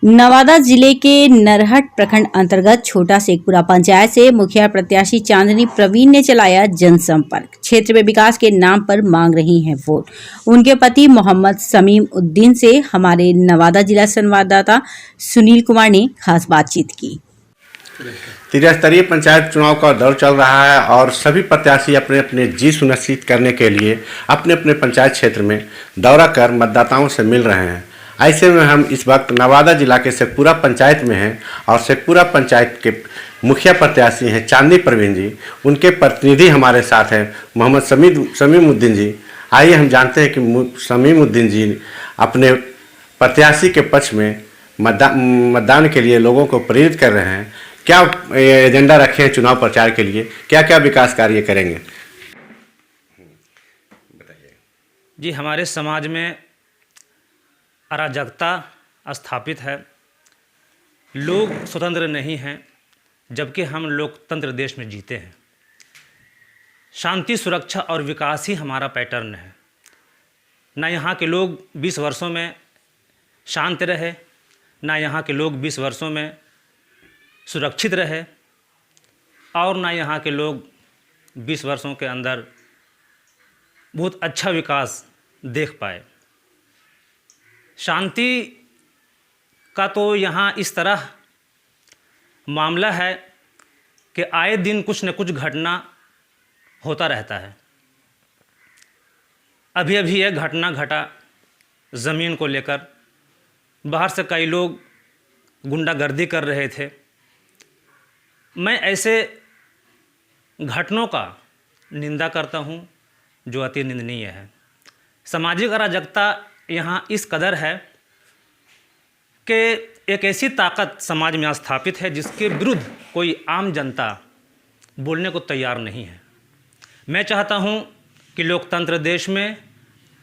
नवादा जिले के नरहट प्रखंड अंतर्गत छोटा शेखपुरा पंचायत से मुखिया प्रत्याशी चांदनी प्रवीण ने चलाया जनसंपर्क। क्षेत्र में विकास के नाम पर मांग रही हैं वोट। उनके पति मोहम्मद समीम उद्दीन से हमारे नवादा जिला संवाददाता सुनील कुमार ने खास बातचीत की। त्रिस्तरीय पंचायत चुनाव का दौर चल रहा है और सभी प्रत्याशी अपने अपने जीत सुनिश्चित करने के लिए अपने अपने पंचायत क्षेत्र में दौरा कर मतदाताओं से मिल रहे हैं। ऐसे में हम इस वक्त नवादा जिला के शेखपुरा पंचायत में हैं और शेखपुरा पंचायत के मुखिया प्रत्याशी हैं चांदनी प्रवीण जी। उनके प्रतिनिधि हमारे साथ हैं मोहम्मद समीम उद्दीन जी। आइए हम जानते हैं कि समीम उद्दीन जी अपने प्रत्याशी के पक्ष में मतदान के लिए लोगों को प्रेरित कर रहे हैं। क्या एजेंडा रखे हैं चुनाव प्रचार के लिए, क्या क्या विकास कार्य करेंगे, बताइए। जी, हमारे समाज में अराजकता स्थापित है। लोग स्वतंत्र नहीं हैं, जबकि हम लोकतंत्र देश में जीते हैं। शांति, सुरक्षा और विकास ही हमारा पैटर्न है। ना यहाँ के लोग 20 वर्षों में शांत रहे, ना यहाँ के लोग 20 वर्षों में सुरक्षित रहे, और ना यहाँ के लोग 20 वर्षों के अंदर बहुत अच्छा विकास देख पाए। शांति का तो यहाँ इस तरह मामला है कि आए दिन कुछ न कुछ घटना होता रहता है। अभी अभी एक घटना घटा ज़मीन को लेकर। बाहर से कई लोग गुंडागर्दी कर रहे थे। मैं ऐसे घटनों का निंदा करता हूँ जो अति निंदनीय है। सामाजिक अराजकता यहाँ इस कदर है कि एक ऐसी ताकत समाज में स्थापित है जिसके विरुद्ध कोई आम जनता बोलने को तैयार नहीं है। मैं चाहता हूँ कि लोकतंत्र देश में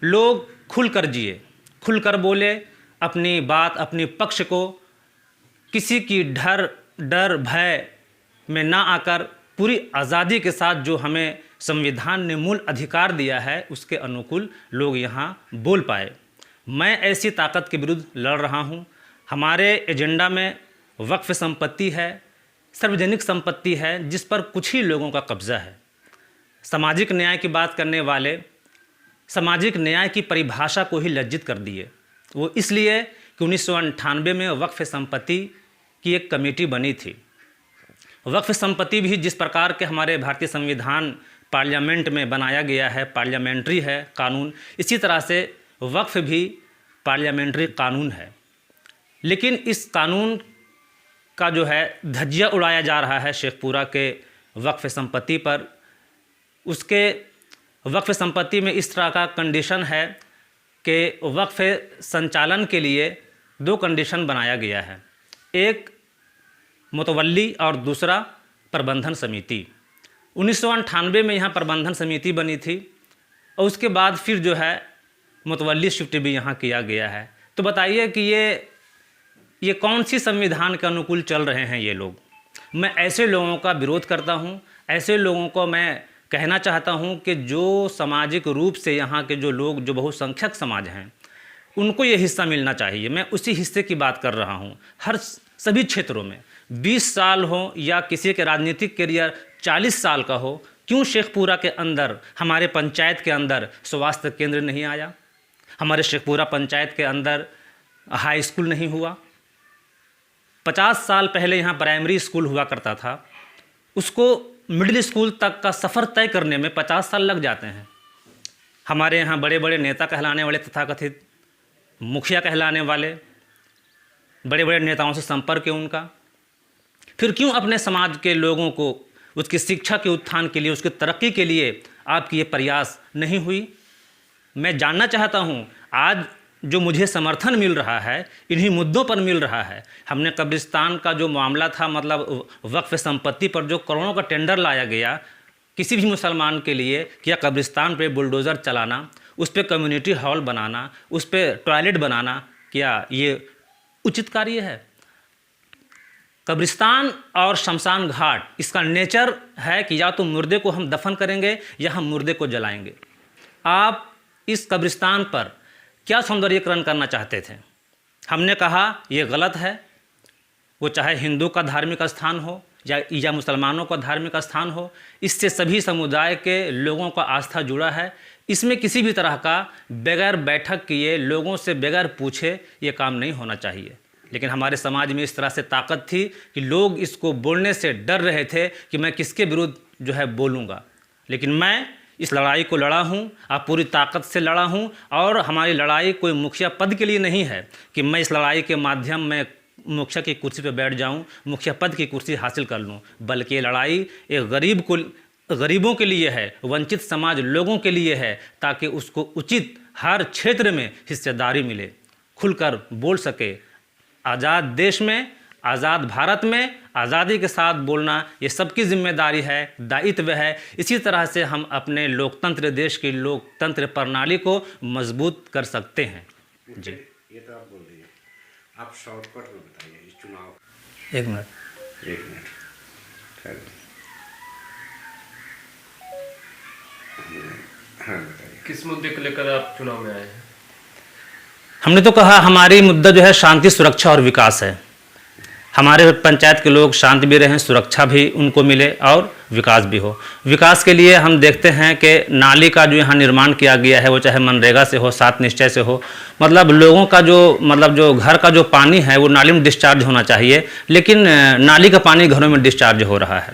लोग खुलकर जिए, खुलकर बोले, अपनी बात, अपने पक्ष को किसी की डर भय में ना आकर पूरी आज़ादी के साथ जो हमें संविधान ने मूल अधिकार दिया है उसके अनुकूल लोग यहाँ बोल पाए। मैं ऐसी ताकत के विरुद्ध लड़ रहा हूँ। हमारे एजेंडा में वक्फ संपत्ति है, सार्वजनिक संपत्ति है जिस पर कुछ ही लोगों का कब्जा है। सामाजिक न्याय की बात करने वाले सामाजिक न्याय की परिभाषा को ही लज्जित कर दिए। वो इसलिए कि 1998 में वक्फ संपत्ति की एक कमेटी बनी थी। वक्फ संपत्ति भी जिस प्रकार के हमारे भारतीय संविधान पार्लियामेंट में बनाया गया है, पार्लियामेंट्री है कानून, इसी तरह से वक्फ भी पार्लियामेंट्री कानून है। लेकिन इस कानून का जो है धज्जिया उड़ाया जा रहा है शेखपुरा के वक्फ संपत्ति पर। उसके वक्फ संपत्ति में इस तरह का कंडीशन है कि वक्फ संचालन के लिए 2 कंडीशन बनाया गया है, एक मुतवल्ली और दूसरा प्रबंधन समिति। 1998 में यहाँ प्रबंधन समिति बनी थी और उसके बाद फिर जो है मुतवल्ली शिफ्ट भी यहाँ किया गया है। तो बताइए कि ये कौन सी संविधान के अनुकूल चल रहे हैं ये लोग। मैं ऐसे लोगों का विरोध करता हूँ। ऐसे लोगों को मैं कहना चाहता हूँ कि जो सामाजिक रूप से यहाँ के जो लोग, जो बहुसंख्यक समाज हैं, उनको ये हिस्सा मिलना चाहिए। मैं उसी हिस्से की बात कर रहा हूँ। हर सभी क्षेत्रों में 20 साल हो या किसी के राजनीतिक करियर 40 साल का हो, क्यों शेखपुरा के अंदर, हमारे पंचायत के अंदर स्वास्थ्य केंद्र नहीं आया? हमारे शेखपुरा पंचायत के अंदर हाई स्कूल नहीं हुआ? 50 साल पहले यहाँ प्राइमरी स्कूल हुआ करता था, उसको मिडिल स्कूल तक का सफ़र तय करने में 50 साल लग जाते हैं। हमारे यहाँ बड़े बड़े नेता कहलाने वाले, तथाकथित मुखिया कहलाने वाले बड़े बड़े नेताओं से संपर्क है उनका। फिर क्यों अपने समाज के लोगों को उसकी शिक्षा के उत्थान के लिए, उसकी तरक्की के लिए आपकी ये प्रयास नहीं हुई? मैं जानना चाहता हूँ आज जो मुझे समर्थन मिल रहा है इन्हीं मुद्दों पर मिल रहा है। हमने कब्रिस्तान का जो मामला था, मतलब वक्फ संपत्ति पर जो करोड़ों का टेंडर लाया गया किसी भी मुसलमान के लिए, क्या कब्रिस्तान पे बुलडोज़र चलाना, उस पर कम्युनिटी हॉल बनाना, उस पर टॉयलेट बनाना, क्या ये उचित कार्य है? कब्रिस्तान और शमशान घाट, इसका नेचर है कि या तो मुर्दे को हम दफन करेंगे या हम मुर्दे को जलाएंगे। आप इस कब्रिस्तान पर क्या सौंदर्यीकरण करना चाहते थे? हमने कहा ये गलत है, वो चाहे हिंदू का धार्मिक स्थान हो या मुसलमानों का धार्मिक स्थान हो, इससे सभी समुदाय के लोगों का आस्था जुड़ा है। इसमें किसी भी तरह का बगैर बैठक किए, लोगों से बगैर पूछे ये काम नहीं होना चाहिए। लेकिन हमारे समाज में इस तरह से ताकत थी कि लोग इसको बोलने से डर रहे थे कि मैं किसके विरुद्ध जो है बोलूँगा। लेकिन मैं इस लड़ाई को लड़ा हूँ, आप पूरी ताकत से लड़ा हूँ, और हमारी लड़ाई कोई मुखिया पद के लिए नहीं है कि मैं इस लड़ाई के माध्यम में मुखिया की कुर्सी पर बैठ जाऊं, मुखिया पद की कुर्सी हासिल कर लूं, बल्कि ये लड़ाई एक गरीबों के लिए है, वंचित समाज लोगों के लिए है, ताकि उसको उचित हर क्षेत्र में हिस्सेदारी मिले, खुलकर बोल सके। आज़ाद देश में, आज़ाद भारत में आज़ादी के साथ बोलना ये सबकी जिम्मेदारी है, दायित्व है। इसी तरह से हम अपने लोकतंत्र, देश की लोकतंत्र प्रणाली को मजबूत कर सकते हैं। जी, ये तो आप बोल रही हैं, आप शॉर्टकट में बताइए इस चुनाव। एक मिनट। हाँ बताइए, किस मुद्दे को लेकर आप चुनाव में आए हैं? हमने तो कहा हमारी मुद्दा जो है शांति, सुरक्षा और विकास है। हमारे पंचायत के लोग शांत भी रहें, सुरक्षा भी उनको मिले और विकास भी हो। विकास के लिए हम देखते हैं कि नाली का जो यहाँ निर्माण किया गया है, वो चाहे मनरेगा से हो, 7 निश्चय से हो, मतलब लोगों का जो घर का जो पानी है वो नाली में डिस्चार्ज होना चाहिए, लेकिन नाली का पानी घरों में डिस्चार्ज हो रहा है।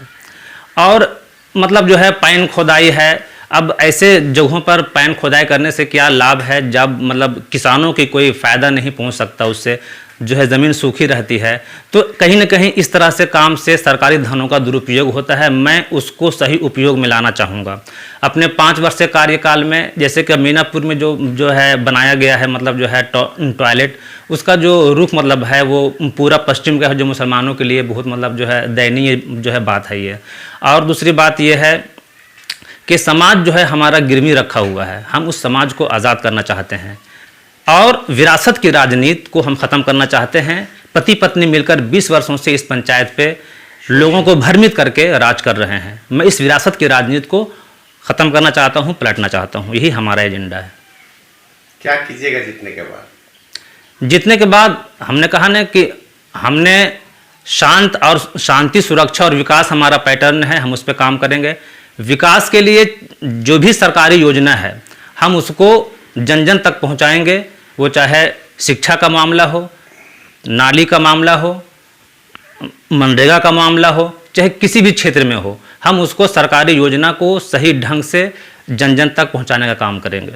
और मतलब जो है पैन खोदाई है। अब ऐसे जगहों पर पैन खोदाई करने से क्या लाभ है, जब मतलब किसानों की कोई फ़ायदा नहीं पहुंच सकता, उससे जो है ज़मीन सूखी रहती है। तो कहीं ना कहीं इस तरह से काम से सरकारी धनों का दुरुपयोग होता है। मैं उसको सही उपयोग में लाना चाहूँगा। अपने 5 वर्ष के कार्यकाल में जैसे कि मीनापुर में जो है बनाया गया है, मतलब जो है टॉयलेट, उसका जो रुख मतलब है वो पूरा पश्चिम का है, जो मुसलमानों के लिए बहुत मतलब जो है दयनीय जो है बात है ये। और दूसरी बात ये है कि समाज जो है हमारा गिरवी रखा हुआ है, हम उस समाज को आज़ाद करना चाहते हैं और विरासत की राजनीति को हम ख़त्म करना चाहते हैं। पति पत्नी मिलकर 20 वर्षों से इस पंचायत पे लोगों को भ्रमित करके राज कर रहे हैं। मैं इस विरासत की राजनीति को ख़त्म करना चाहता हूँ, पलटना चाहता हूँ। यही हमारा एजेंडा है। क्या कीजिएगा जीतने के बाद? जीतने के बाद हमने कहा ना कि हमने शांति, सुरक्षा और विकास हमारा पैटर्न है, हम उस पर काम करेंगे। विकास के लिए जो भी सरकारी योजना है हम उसको जन जन तक पहुंचाएंगे। वो चाहे शिक्षा का मामला हो, नाली का मामला हो, मनरेगा का मामला हो, चाहे किसी भी क्षेत्र में हो, हम उसको सरकारी योजना को सही ढंग से जन जन तक पहुंचाने का काम करेंगे।